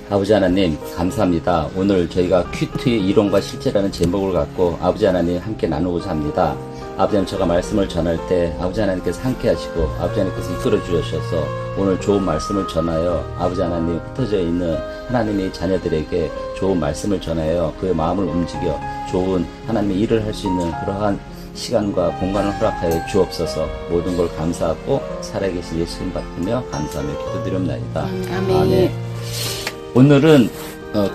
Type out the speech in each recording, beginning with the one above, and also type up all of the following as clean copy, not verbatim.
아버지 하나님 감사합니다. 오늘 저희가 큐티 이론과 실제라는 제목을 갖고 아버지 하나님 함께 나누고자 합니다. 아버지 하나님, 제가 말씀을 전할 때 아버지 하나님께서 함께 하시고 아버지 하나님께서 이끌어 주셔서 오늘 좋은 말씀을 전하여 아버지 하나님 흩어져 있는 하나님의 자녀들에게 좋은 말씀을 전하여 그의 마음을 움직여 좋은 하나님의 일을 할 수 있는 그러한 시간과 공간을 허락하여 주옵소서. 모든 걸 감사하고 살아계신 예수님 받으며 감사하며 기도드립니다. 아멘. 오늘은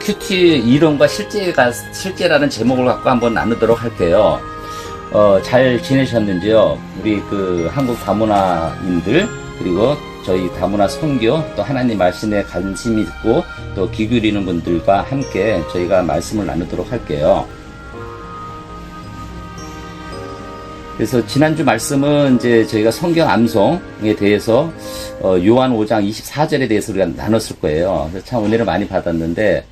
큐티 이론과 실제라는 제목을 갖고 한번 나누도록 할게요. 잘 지내셨는지요? 우리 한국 다문화인들, 그리고 저희 다문화 선교, 또 하나님 말씀에 관심이 있고 또 귀 기울이는 분들과 함께 저희가 말씀을 나누도록 할게요. 그래서 지난주 말씀은 이제 저희가 성경 암송에 대해서 요한 5장 24절에 대해서 우리가 나눴을 거예요. 그래서 참 은혜를 많이 받았는데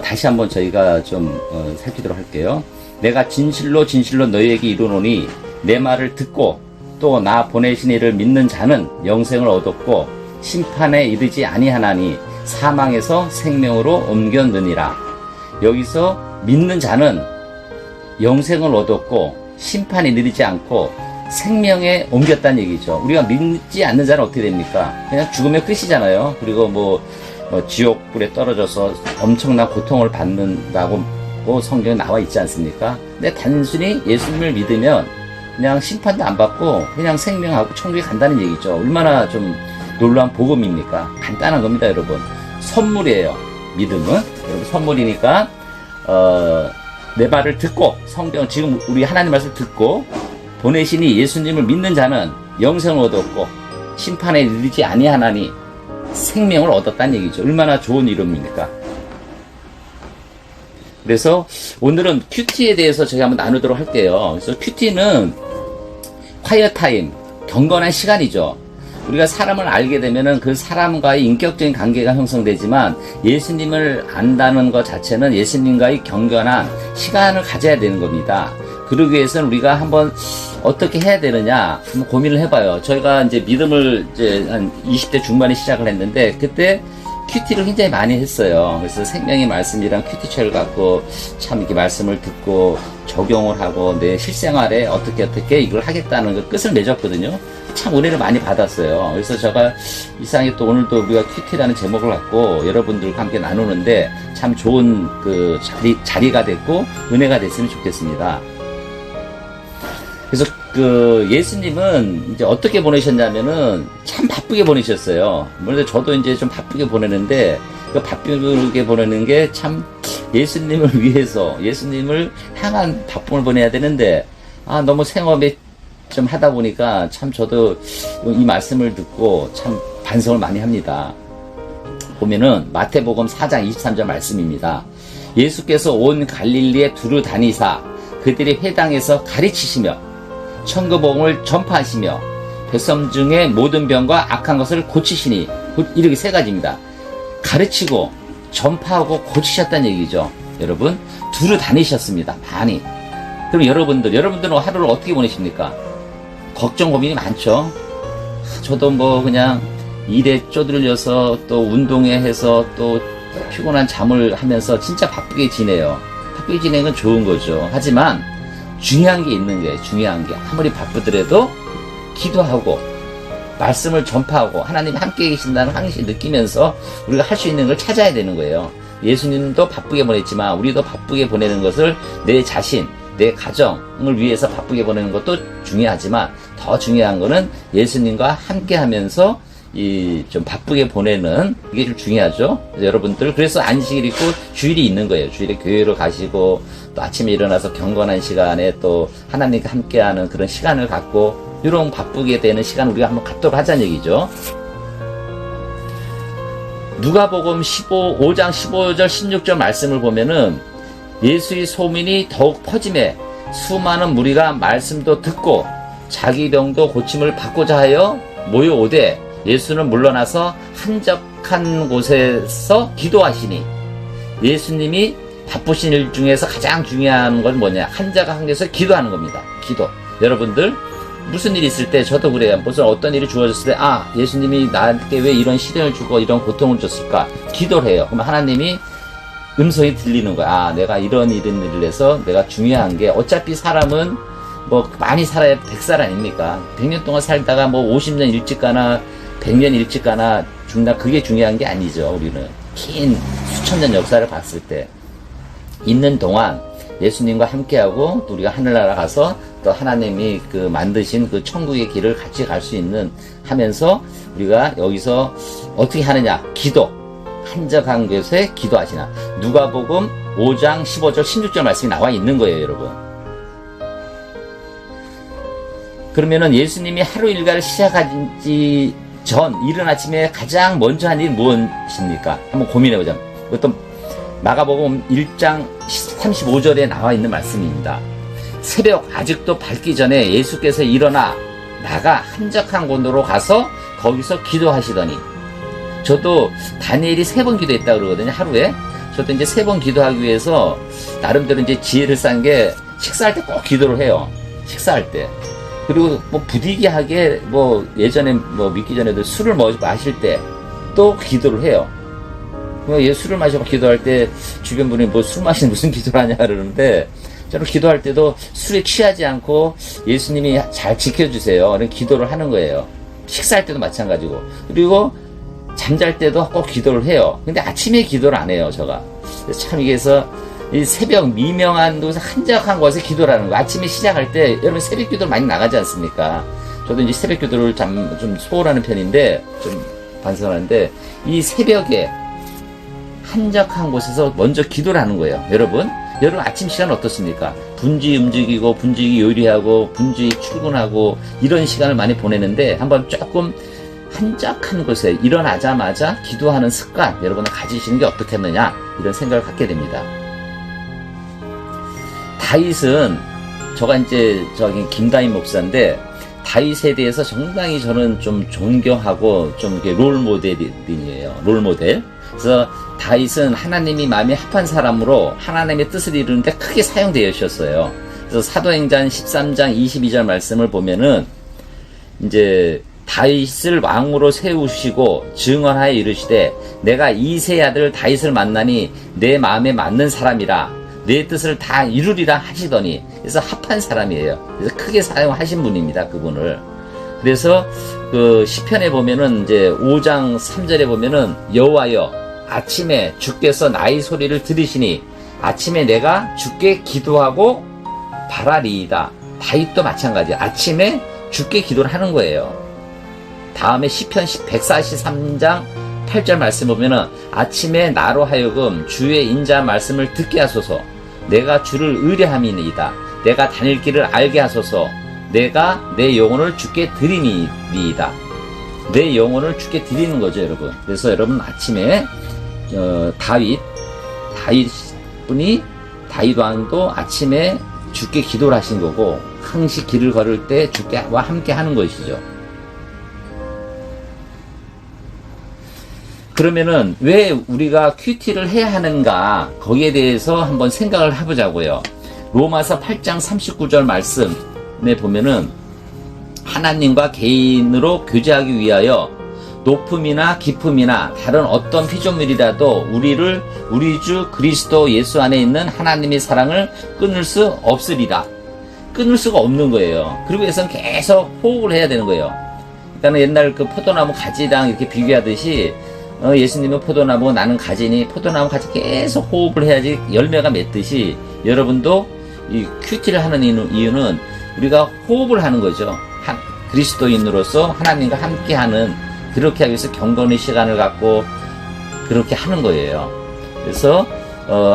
다시 한번 저희가 좀 살피도록 할게요. 내가 진실로 진실로 너희에게 이르노니 내 말을 듣고 또 나 보내신 이를 믿는 자는 영생을 얻었고 심판에 이르지 아니하나니 사망에서 생명으로 옮겼느니라. 여기서 믿는 자는 영생을 얻었고 심판에 이르지 않고 생명에 옮겼다는 얘기죠. 우리가 믿지 않는 자는 어떻게 됩니까? 그냥 죽으면 끝이잖아요. 그리고 지옥불에 떨어져서 엄청난 고통을 받는다고 성경에 나와 있지 않습니까? 근데 단순히 예수님을 믿으면 그냥 심판도 안 받고 그냥 생명하고 천국에 간다는 얘기죠. 얼마나 좀 놀라운 복음입니까? 간단한 겁니다, 여러분. 선물이에요. 믿음은. 여러분, 선물이니까 내 말을 듣고 지금 우리 하나님 말씀을 듣고 보내시니 예수님을 믿는 자는 영생을 얻었고 심판에 이르지 아니하나니 생명을 얻었다는 얘기죠. 얼마나 좋은 이름입니까? 그래서 오늘은 큐티에 대해서 저희 한번 나누도록 할게요. 그래서 큐티는 콰이어 타임, 경건한 시간이죠. 우리가 사람을 알게 되면은 그 사람과의 인격적인 관계가 형성되지만 예수님을 안다는 것 자체는 예수님과의 경건한 시간을 가져야 되는 겁니다. 그러기 위해서는 우리가 한번 어떻게 해야 되느냐 한번 고민을 해봐요. 저희가 이제 믿음을 이제 한 20대 중반에 시작을 했는데 그때 큐티를 굉장히 많이 했어요. 그래서 생명의 말씀이랑 큐티체를 갖고 참 이렇게 말씀을 듣고 적용을 하고 내 실생활에 어떻게 이걸 하겠다는 그 끝을 맺었거든요. 참 은혜를 많이 받았어요. 그래서 제가 이상하게 또 오늘도 우리가 큐티라는 제목을 갖고 여러분들과 함께 나누는데 참 좋은 자리가 됐고 은혜가 됐으면 좋겠습니다. 그래서 예수님은 이제 어떻게 보내셨냐면은 참 바쁘게 보내셨어요. 물론 저도 이제 좀 바쁘게 보내는데 바쁘게 보내는 게 참 예수님을 위해서 예수님을 향한 바쁨을 보내야 되는데 너무 생업에 좀 하다 보니까 참 저도 이 말씀을 듣고 참 반성을 많이 합니다. 보면은 마태복음 4장 23절 말씀입니다. 예수께서 온 갈릴리에 두루 다니사 그들이 회당에서 가르치시며 천국복음을 전파하시며 백성 중에 모든 병과 악한 것을 고치시니 이렇게 세 가지입니다. 가르치고 전파하고 고치셨다는 얘기죠. 여러분 두루 다니셨습니다. 많이. 그럼 여러분들은 하루를 어떻게 보내십니까? 걱정 고민이 많죠. 저도 그냥 일에 쪼들려서 또 운동에 해서 또 피곤한 잠을 하면서 진짜 바쁘게 지내요. 바쁘게 지내는 건 좋은 거죠. 하지만 중요한 게 있는 거예요. 중요한 게 아무리 바쁘더라도 기도하고 말씀을 전파하고 하나님이 함께 계신다는 항상 느끼면서 우리가 할 수 있는 걸 찾아야 되는 거예요. 예수님도 바쁘게 보냈지만 우리도 바쁘게 보내는 것을 내 자신, 내 가정을 위해서 바쁘게 보내는 것도 중요하지만 더 중요한 거는 예수님과 함께 하면서 좀 바쁘게 보내는 이게 좀 중요하죠. 여러분들 그래서 안식일 있고 주일이 있는 거예요. 주일에 교회로 가시고 또 아침에 일어나서 경건한 시간에 또 하나님과 함께하는 그런 시간을 갖고 이런 바쁘게 되는 시간을 우리가 한번 갖도록 하자는 얘기죠. 누가복음 5장 15절 16절 말씀을 보면은 예수의 소문이 더욱 퍼짐에 수많은 무리가 말씀도 듣고 자기 병도 고침을 받고자 하여 모여오되 예수는 물러나서 한적한 곳에서 기도하시니 예수님이 바쁘신 일 중에서 가장 중요한 건 뭐냐? 한적한 곳에서 기도하는 겁니다. 기도. 여러분들 무슨 일이 있을 때 저도 그래요. 무슨 어떤 일이 주어졌을 때 예수님이 나한테 왜 이런 시련을 주고 이런 고통을 줬을까 기도를 해요. 그럼 하나님이 음성이 들리는 거야. 내가 이런 일을 해서 내가 중요한 게 어차피 사람은 뭐 많이 살아야 100살 아닙니까? 100년 동안 살다가 뭐 50년 일찍 가나 100년 일찍 가나 죽나 그게 중요한 게 아니죠. 우리는 긴 수천 년 역사를 봤을 때 있는 동안 예수님과 함께하고 또 우리가 하늘나라 가서 또 하나님이 그 만드신 그 천국의 길을 같이 갈 수 있는 하면서 우리가 여기서 어떻게 하느냐? 기도. 한적한 곳에 기도하시나. 누가복음 5장 15절 16절 말씀이 나와 있는 거예요, 여러분. 그러면은 예수님이 하루 일과를 시작하기 전 이른 아침에 가장 먼저 한 일이 무엇입니까? 한번 고민해보자. 어떤 마가복음 1장 35절에 나와 있는 말씀입니다. 새벽 아직도 밝기 전에 예수께서 일어나 나가 한적한 곳으로 가서 거기서 기도하시더니, 저도 다니엘이 3번 기도했다 그러거든요, 하루에. 저도 이제 3번 기도하기 위해서 나름대로 이제 지혜를 쌓은 게 식사할 때 꼭 기도를 해요. 식사할 때. 그리고 뭐 부득이하게 뭐 예전에 뭐 믿기 전에도 술을 마실 때 또 기도를 해요. 얘 술을 마시고 기도할 때 주변 분이 뭐 술 마시는 무슨 기도를 하냐 그러는데, 저는 기도할 때도 술에 취하지 않고 예수님이 잘 지켜주세요. 그런 기도를 하는 거예요. 식사할 때도 마찬가지고. 그리고 잠잘 때도 꼭 기도를 해요. 근데 아침에 기도를 안 해요, 제가. 참 이게서 이 새벽 미명한 곳에 한적한 곳에 기도를 하는 거예요. 아침에 시작할 때 여러분 새벽 기도를 많이 나가지 않습니까? 저도 이제 새벽 기도를 좀 소홀하는 편인데, 좀 반성하는데, 이 새벽에 한적한 곳에서 먼저 기도를 하는 거예요. 여러분 아침 시간 어떻습니까? 분주히 움직이고 분주히 요리하고 분주히 출근하고 이런 시간을 많이 보내는데, 한번 조금 한적한 곳에 일어나자마자 기도하는 습관 여러분은 가지시는 게 어떻겠느냐, 이런 생각을 갖게 됩니다. 다윗은, 저가 이제 김다윗 목사인데, 다윗에 대해서 상당히 저는 좀 존경하고 좀 이렇게 롤모델이에요. 롤모델. 그래서 다윗은 하나님이 마음에 합한 사람으로 하나님의 뜻을 이루는데 크게 사용되셨어요. 그래서 사도행전 13장 22절 말씀을 보면은, 이제 다윗을 왕으로 세우시고 증언하여 이르시되 내가 이새의 아들 다윗을 만나니 내 마음에 맞는 사람이라 내 뜻을 다 이루리라 하시더니, 그래서 합한 사람이에요. 그래서 크게 사용하신 분입니다, 그분을. 그래서 그 시편에 보면은 이제 5장 3절에 보면은 여호와여 아침에 주께서 나의 소리를 들으시니 아침에 내가 주께 기도하고 바라리이다. 다윗도 마찬가지야. 아침에 주께 기도를 하는 거예요. 다음에 시편 143장 8절 말씀 보면은 아침에 나로 하여금 주의 인자 말씀을 듣게 하소서. 내가 주를 의뢰함이니이다. 내가 다닐 길을 알게 하소서. 내가 내 영혼을 주께 드리니이다. 내 영혼을 주께 드리는 거죠, 여러분. 그래서 여러분 아침에 다윗 왕도 아침에 주께 기도를 하신 거고, 항시 길을 걸을 때 주께와 함께 하는 것이죠. 그러면은 왜 우리가 큐티를 해야 하는가, 거기에 대해서 한번 생각을 해보자고요. 로마서 8장 39절 말씀에 보면은 하나님과 개인으로 교제하기 위하여 높음이나 깊음이나 다른 어떤 피조물이라도 우리 주 그리스도 예수 안에 있는 하나님의 사랑을 끊을 수 없으리라. 끊을 수가 없는 거예요. 그리고 해서는 계속 호흡을 해야 되는 거예요. 그러니까 옛날 그 포도나무 가지랑 이렇게 비교하듯이 예수님은 포도나무, 나는 가지니 포도나무 가지 계속 호흡을 해야지 열매가 맺듯이, 여러분도 이 큐티를 하는 이유는 우리가 호흡을 하는 거죠. 그리스도인으로서 하나님과 함께하는, 그렇게 하기 위해서 경건의 시간을 갖고 그렇게 하는 거예요. 그래서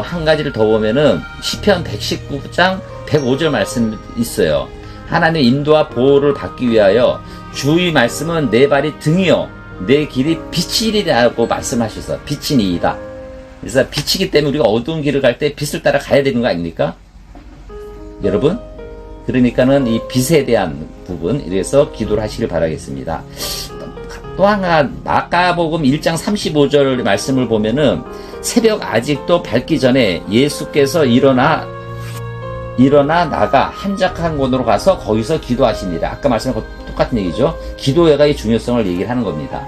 한 가지를 더 보면은 시편 119장 105절 말씀 있어요. 하나님의 인도와 보호를 받기 위하여 주의 말씀은 내 발이 등이요 내 길이 빛이리라고 말씀하셔서 빛이니이다. 그래서 빛이기 때문에 우리가 어두운 길을 갈 때 빛을 따라 가야 되는 거 아닙니까? 여러분? 그러니까는 이 빛에 대한 부분, 이래서 기도를 하시길 바라겠습니다. 또 하나, 마가복음 1장 35절 말씀을 보면은 새벽 아직도 밝기 전에 예수께서 일어나 일어나 나가 한적한 곳으로 가서 거기서 기도하시니라. 아까 말씀한 것 똑같은 얘기죠. 기도회가의 중요성을 얘기를 하는 겁니다.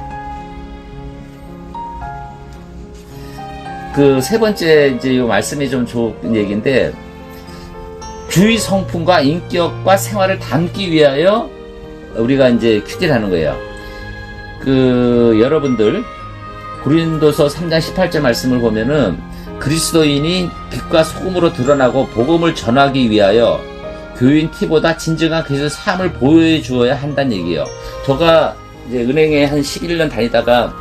그 세 번째 이제 이 말씀이 좀 좋은 얘기인데, 주의 성품과 인격과 생활을 담기 위하여 우리가 이제 큐티를 하는 거예요. 여러분들 고린도서 3장 18절 말씀을 보면은 그리스도인이 빛과 소금으로 드러나고 복음을 전하기 위하여 교인 티보다 진정한 그리스도의 삶을 보여주어야 한다는 얘기예요. 제가 이제 은행에 한 11년 다니다가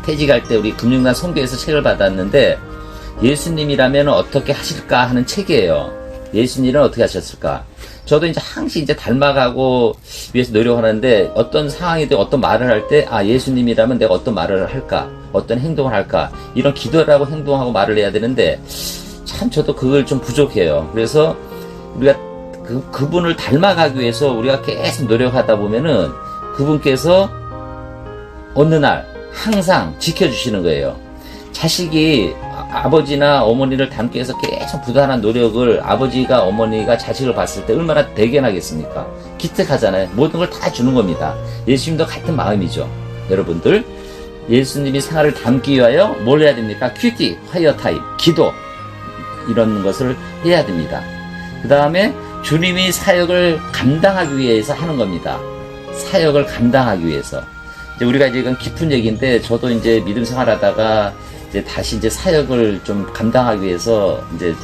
퇴직할 때 우리 금융단 선교에서 책을 받았는데, 예수님이라면 어떻게 하실까 하는 책이에요. 예수님은 어떻게 하셨을까? 저도 이제 항상 이제 닮아가고 위해서 노력하는데, 어떤 상황이든 어떤 말을 할 때, 예수님이라면 내가 어떤 말을 할까? 어떤 행동을 할까? 이런 기도를 하고 행동하고 말을 해야 되는데, 참 저도 그걸 좀 부족해요. 그래서 우리가 그분을 닮아가기 위해서 우리가 계속 노력하다 보면은 그분께서 어느 날 항상 지켜주시는 거예요. 자식이 아버지나 어머니를 닮기 위해서 계속 부단한 노력을, 아버지가 어머니가 자식을 봤을 때 얼마나 대견하겠습니까? 기특하잖아요. 모든 걸 다 주는 겁니다. 예수님도 같은 마음이죠. 여러분들, 예수님이 생활을 담기 위하여 뭘 해야 됩니까? 큐티, 화이어 타임, 기도, 이런 것을 해야 됩니다. 그 다음에 주님이 사역을 감당하기 위해서 하는 겁니다. 사역을 감당하기 위해서. 이제 우리가 이제 이건 깊은 얘기인데, 저도 이제 믿음 생활하다가 이제 다시 이제 사역을 좀 감당하기 위해서 이제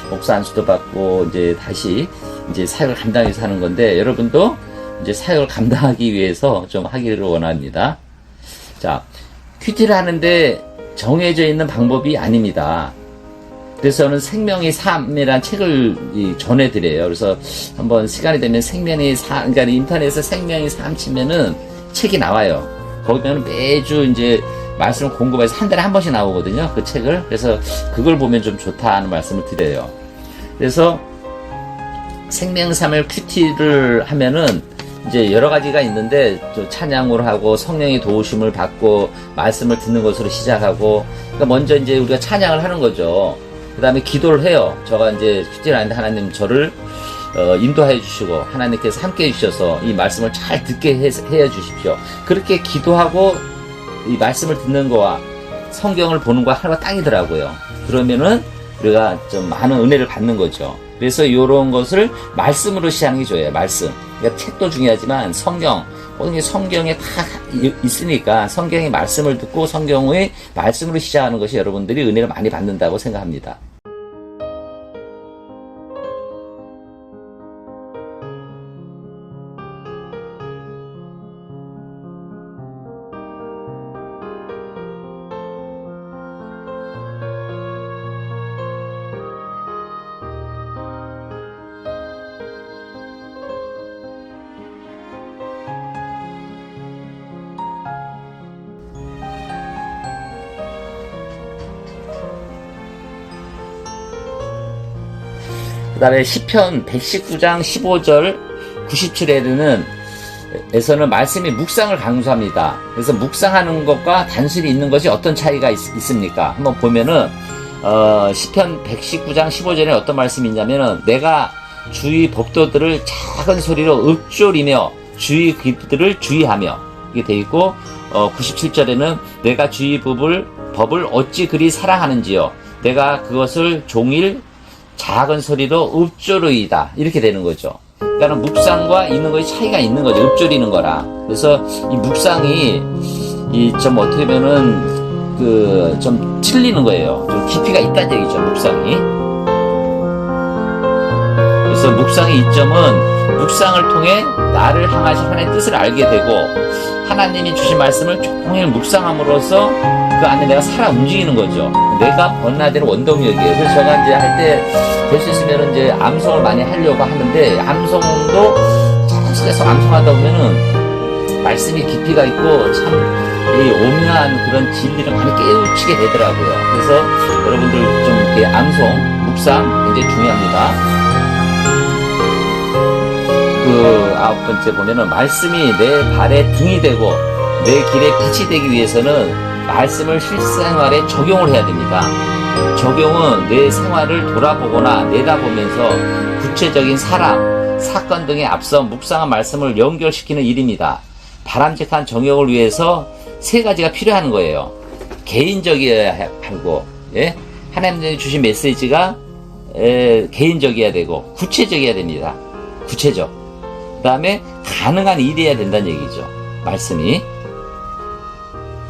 목사 안수도 받고 이제 다시 이제 사역을 감당하기 위해서 하는 건데, 여러분도 이제 사역을 감당하기 위해서 좀 하기를 원합니다. 자, 큐티를 하는데 정해져 있는 방법이 아닙니다. 그래서 저는 생명의 삶이라는 책을 전해드려요. 그래서 한번 시간이 되면 생명의 삶, 그러니까 인터넷에 생명의 삶 치면은 책이 나와요. 거기 보면 매주 이제 말씀을 공급해서 한 달에 한 번씩 나오거든요. 그 책을. 그래서 그걸 보면 좀 좋다 하는 말씀을 드려요. 그래서 생명삶을 큐티를 하면은 이제 여러 가지가 있는데, 또 찬양을 하고 성령의 도우심을 받고 말씀을 듣는 것으로 시작하고, 그러니까 먼저 이제 우리가 찬양을 하는 거죠. 그 다음에 기도를 해요. 제가 이제 큐티를 하는데 하나님 저를 인도해 주시고 하나님께서 함께 해 주셔서 이 말씀을 잘 듣게 해 주십시오. 그렇게 기도하고 이 말씀을 듣는 거와 성경을 보는 거와 하나가 땅이더라고요. 그러면은 우리가 좀 많은 은혜를 받는 거죠. 그래서 이런 것을 말씀으로 시작하는 게 좋아요. 말씀. 그러니까 책도 중요하지만 성경, 모든 게 성경에 다 있으니까 성경의 말씀을 듣고 성경의 말씀으로 시작하는 것이 여러분들이 은혜를 많이 받는다고 생각합니다. 그 다음에 시편 119장 15절 97에는 에서는 말씀이 묵상을 강조합니다. 그래서 묵상하는 것과 단순히 있는 것이 어떤 차이가 있습니까? 한번 보면은 시편 119장 15절에 어떤 말씀이 있냐면은, 내가 주의 법도들을 작은 소리로 읊조리며 주의 규들을 주의하며, 이게 돼 있고, 97절에는 내가 주의 법을 어찌 그리 사랑하는지요, 내가 그것을 종일 작은 소리로 읊조르이다, 이렇게 되는 거죠. 그러니까 묵상과 있는 것이 차이가 있는 거죠. 읊조리는 거라. 그래서 이 묵상이 좀 어떻게 보면은 좀 틀리는 거예요. 좀 깊이가 있다는 얘기죠, 묵상이. 그래서 묵상의 이점은 묵상을 통해 나를 향하신 하나님의 뜻을 알게 되고, 하나님이 주신 말씀을 종일 묵상함으로써 그 안에 내가 살아 움직이는 거죠. 내가 번나되는 원동력이에요. 그래서 제가 이제 할 때 될 수 있으면 이제 암송을 많이 하려고 하는데, 암송도 계속 암송하다 보면은 말씀이 깊이가 있고 참 이 오묘한 그런 진리를 많이 깨우치게 되더라고요. 그래서 여러분들 좀 이렇게 암송, 묵상 굉장히 중요합니다. 그 9번째 보면은, 말씀이 내 발에 등이 되고 내 길에 빛이 되기 위해서는 말씀을 실생활에 적용을 해야 됩니다. 적용은 내 생활을 돌아보거나 내다보면서 구체적인 사람, 사건 등에 앞서 묵상한 말씀을 연결시키는 일입니다. 바람직한 정역을 위해서 세 가지가 필요한 거예요. 개인적이어야 하고, 예? 하나님이 주신 메시지가 개인적이어야 되고 구체적이어야 됩니다. 구체적. 그 다음에 가능한 일이어야 된다는 얘기죠. 말씀이.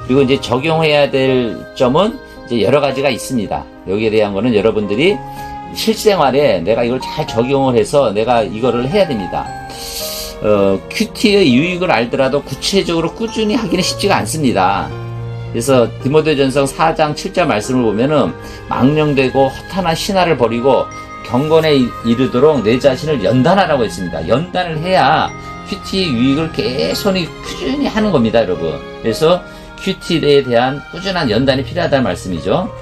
그리고 이제 적용해야 될 점은 이제 여러 가지가 있습니다. 여기에 대한 거는 여러분들이 실생활에 내가 이걸 잘 적용을 해서 내가 이거를 해야 됩니다. 큐티의 유익을 알더라도 구체적으로 꾸준히 하기는 쉽지가 않습니다. 그래서 디모데전서 4장 7절 말씀을 보면은 망령되고 허탄한 신화를 버리고 경건에 이르도록 내 자신을 연단하라고 했습니다. 연단을 해야 큐티의 유익을 계속 꾸준히 하는 겁니다, 여러분. 그래서 큐티에 대한 꾸준한 연단이 필요하다는 말씀이죠.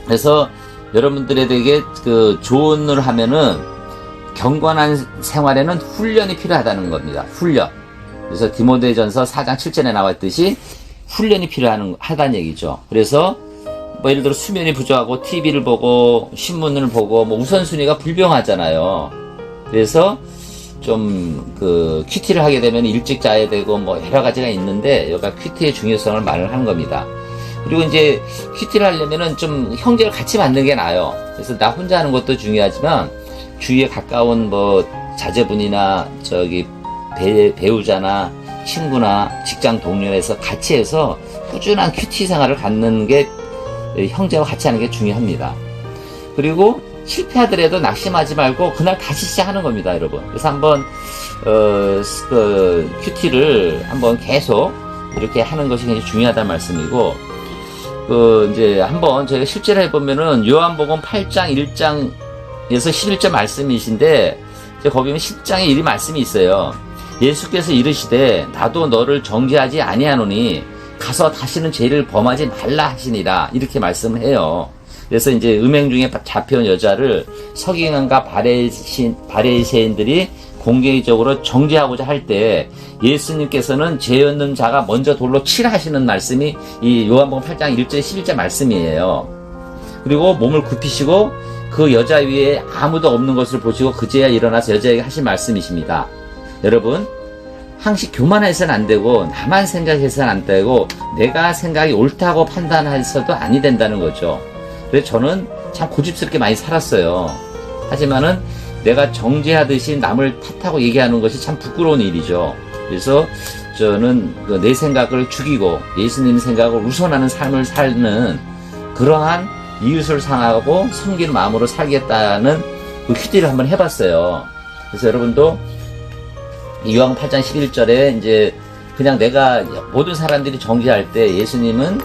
그래서 여러분들에게 그 조언을 하면은 경건한 생활에는 훈련이 필요하다는 겁니다. 훈련. 그래서 디모데전서 4장 7절에 나와 있듯이 훈련이 필요하다는 얘기죠. 그래서 뭐 예를 들어 수면이 부족하고 TV를 보고 신문을 보고 뭐 우선순위가 불병하잖아요. 그래서 좀 그 큐티를 하게 되면 일찍 자야 되고 뭐 여러 가지가 있는데 여기가 큐티의 중요성을 말을 하는 겁니다. 그리고 이제 큐티를 하려면은 좀 형제를 같이 만드는 게 나아요. 그래서 나 혼자 하는 것도 중요하지만 주위에 가까운 뭐 자제분이나 저기 배우자나 친구나 직장 동료에서 같이 해서 꾸준한 큐티 생활을 갖는 게 형제와 같이 하는 게 중요합니다. 그리고 실패하더라도 낙심하지 말고 그날 다시 시작하는 겁니다, 여러분. 그래서 한번 큐티를 한번 계속 이렇게 하는 것이 굉장히 중요하다는 말씀이고, 이제 한번 저희가 실제로 해보면은 요한복음 8장 1장에서 11절 말씀이신데, 거기 보면 10장에 이 말씀이 있어요. 예수께서 이르시되 나도 너를 정죄하지 아니하노니 가서 다시는 죄를 범하지 말라 하시니라, 이렇게 말씀을 해요. 그래서 이제 음행 중에 잡혀온 여자를 서기관과 바리새인들이 공개적으로 정죄하고자 할 때 예수님께서는 죄 없는 자가 먼저 돌로 치라 하시는 말씀이 이 요한복음 8장 1절 11절 말씀이에요. 그리고 몸을 굽히시고 그 여자 위에 아무도 없는 것을 보시고 그제야 일어나서 여자에게 하신 말씀이십니다. 여러분, 항상 교만해서는 안 되고 나만 생각해서는 안 되고 내가 생각이 옳다고 판단해서도 아니 된다는 거죠. 그래서 저는 참 고집스럽게 많이 살았어요. 하지만은 내가 정죄하듯이 남을 탓하고 얘기하는 것이 참 부끄러운 일이죠. 그래서 저는 내 생각을 죽이고 예수님 생각을 우선하는 삶을 사는 그러한 이웃을 상하고 섬기는 마음으로 살겠다는 그 큐티를 한번 해봤어요. 그래서 여러분도 요한 8장 11절에 이제 그냥 내가 모든 사람들이 정죄할 때 예수님은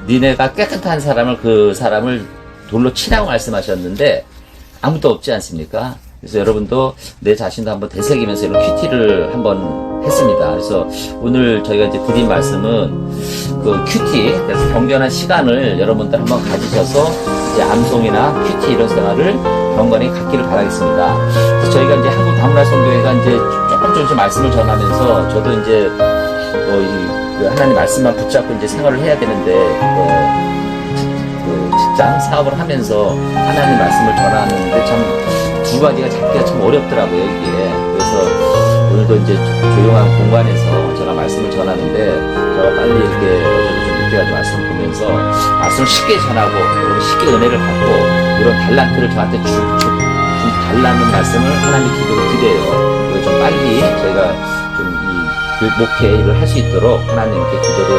니네가 깨끗한 사람을 그 사람을 돌로 치라고 말씀하셨는데 아무도 없지 않습니까? 그래서 여러분도 내 자신도 한번 되새기면서 이런 큐티를 한번 했습니다. 그래서 오늘 저희가 이제 드린 말씀은 그 큐티, 그래서 경건한 시간을 여러분들 한번 가지셔서 이제 암송이나 큐티 이런 생활을 경건히 갖기를 바라겠습니다. 그래서 저희가 이제 한국 다문화 선교회가 이제 조금씩 말씀을 전하면서 저도 이제 그 하나님 말씀만 붙잡고 이제 생활을 해야 되는데 직장 사업을 하면서 하나님 말씀을 전하는데 참 두 가지가 잡기가 참 어렵더라고요, 여기에. 그래서 오늘도 이제 조용한 공간에서 제가 말씀을 전하는데 제가 빨리 이렇게 어제도 좀 늦게 가지고 말씀을 보면서 말씀을 쉽게 전하고 그리고 쉽게 은혜를 받고 이런 달란트를 저한테 좀 달라는 말씀을 하나님 기도해요. 그래서 좀 빨리 저희가 좀 이 목회 일을 할 수 있도록 하나님께 기도를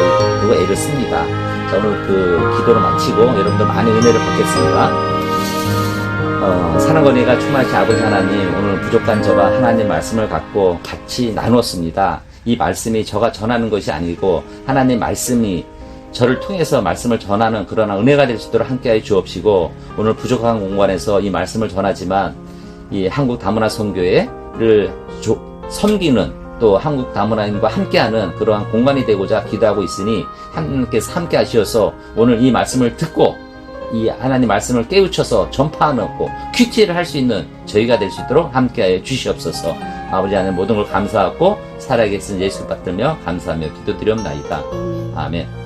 그리고 애를 씁니다. 자, 오늘 그 기도를 마치고 여러분들 많은 은혜를 받겠습니다. 사랑건이가 충만하신 아버지 하나님, 오늘 부족한 저가 하나님 말씀을 갖고 같이 나눴습니다. 이 말씀이 저가 전하는 것이 아니고 하나님 말씀이 저를 통해서 말씀을 전하는 그런 은혜가 될 수 있도록 함께하여 주옵시고, 오늘 부족한 공간에서 이 말씀을 전하지만 이 한국 다문화 선교회를 섬기는 또 한국 다문화인과 함께하는 그러한 공간이 되고자 기도하고 있으니 하나님께서 함께 하시어서 오늘 이 말씀을 듣고 이 하나님 말씀을 깨우쳐서 전파하는 큐티를 할 수 있는 저희가 될 수 있도록 함께하여 주시옵소서. 아버지 하나님 모든 걸 감사하고 살아계신 예수 받들며 감사하며 기도드리옵나이다. 아멘.